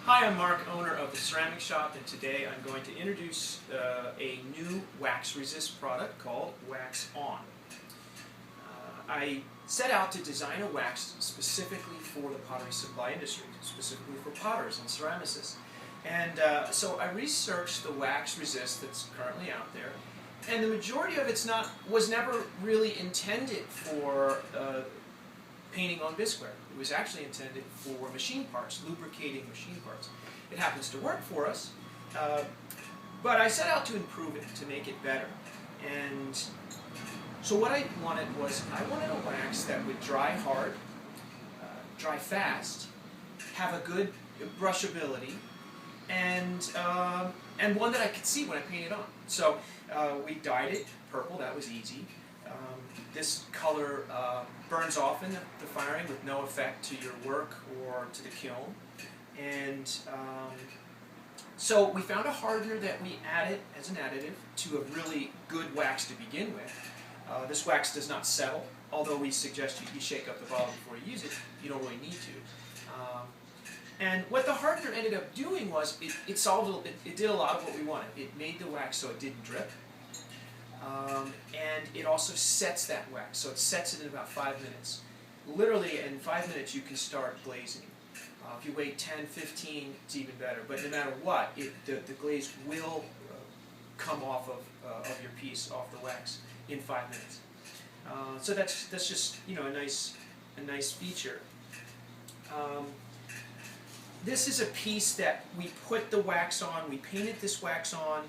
Hi, I'm Mark, owner of the Ceramic Shop, and today I'm going to introduce a new wax resist product called Wax On. I set out to design a wax specifically for the pottery supply industry, specifically for potters and ceramicists. And so I researched the wax resist that's currently out there, and the majority of it was never really intended for painting on bisqueware. It was actually intended for machine parts, lubricating machine parts. It happens to work for us, but I set out to improve it, to make it better. And so what I wanted a wax that would dry hard, dry fast, have a good brushability, and one that I could see when I painted on. So we dyed it purple. That was easy. This color burns off in the firing with no effect to your work or to the kiln. And so we found a hardener that we added as an additive to a really good wax to begin with. This wax does not settle, although we suggest you shake up the bottle before you use it. You don't really need to. And what the hardener ended up doing was it did a lot of what we wanted. It made the wax so it didn't drip. And it also sets that wax, so it sets it in about 5 minutes. Literally, in 5 minutes, you can start glazing. If you wait 10, 15, it's even better. But no matter what, the glaze will come off of your piece, off the wax, in 5 minutes. So that's just a nice feature. This is a piece that we put the wax on. We painted this wax on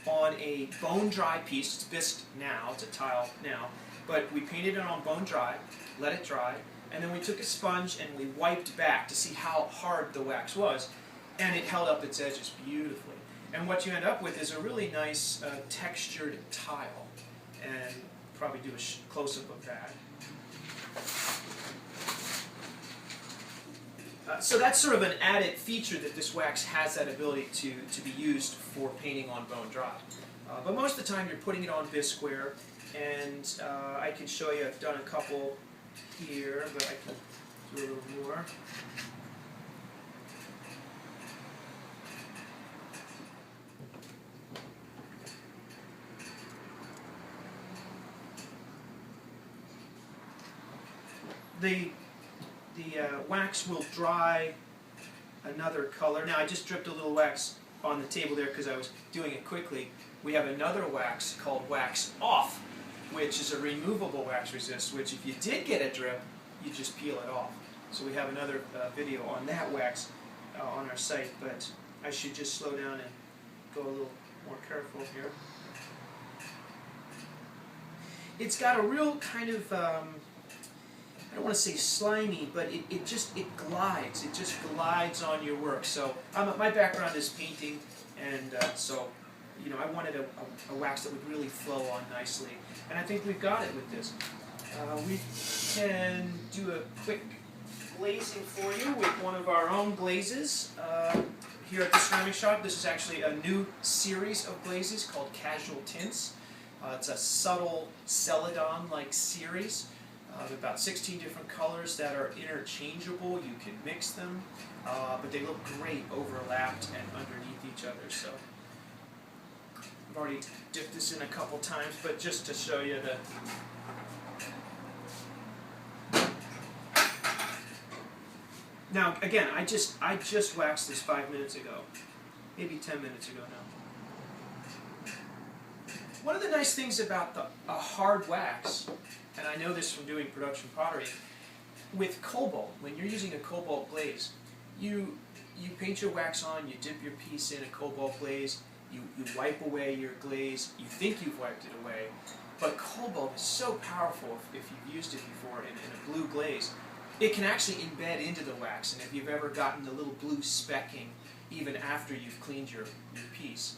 a bone dry piece. It's bisqued now, it's a tile now, but we painted it on bone dry, let it dry, and then we took a sponge and we wiped back to see how hard the wax was, and it held up its edges beautifully. And what you end up with is a really nice textured tile, and probably do a close-up of that. So that's sort of an added feature, that this wax has that ability to be used for painting on bone dry. But most of the time you're putting it on bisqueware, and I can show you, I've done a couple here, but I can do a little more. The wax will dry another color. Now I just dripped a little wax on the table there because I was doing it quickly. We have another wax called Wax Off, which is a removable wax resist, which if you did get a drip, you just peel it off. So we have another video on that wax on our site, but I should just slow down and go a little more careful here. It's got a real kind of I don't want to say slimy, but it glides. It just glides on your work. So my background is painting, and so I wanted a wax that would really flow on nicely, and I think we've got it with this. We can do a quick glazing for you with one of our own glazes here at the Ceramic Shop. This is actually a new series of glazes called Casual Tints. It's a subtle celadon-like series. There are about 16 different colors that are interchangeable. You can mix them, but they look great overlapped and underneath each other. So I've already dipped this in a couple times, but just to show you Now again, I just waxed this 5 minutes ago, maybe 10 minutes ago now. One of the nice things about a hard wax, and I know this from doing production pottery, with cobalt, when you're using a cobalt glaze, you paint your wax on, you dip your piece in a cobalt glaze, you wipe away your glaze, you think you've wiped it away, but cobalt is so powerful if you've used it before in a blue glaze. It can actually embed into the wax, and if you've ever gotten the little blue specking even after you've cleaned your piece,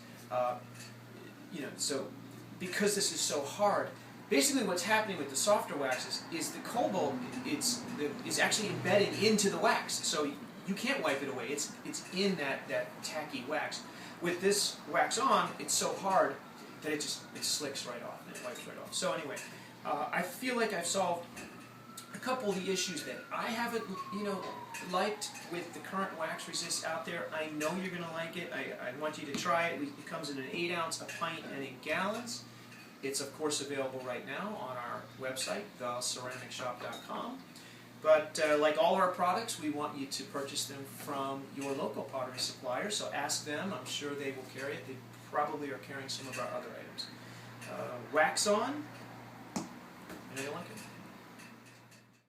so because this is so hard, basically what's happening with the softer waxes is the cobalt is actually embedded into the wax, so you can't wipe it away. It's in that tacky wax. With this wax on, it's so hard that it slicks right off and it wipes right off. So anyway, I feel like I've solved couple of the issues that I haven't, liked with the current wax resist out there. I know you're going to like it. I want you to try it. It comes in an 8-ounce, a pint, and in gallons. It's of course available right now on our website, theceramicshop.com. But like all our products, we want you to purchase them from your local pottery supplier. So ask them. I'm sure they will carry it. They probably are carrying some of our other items. Wax on, and I like it.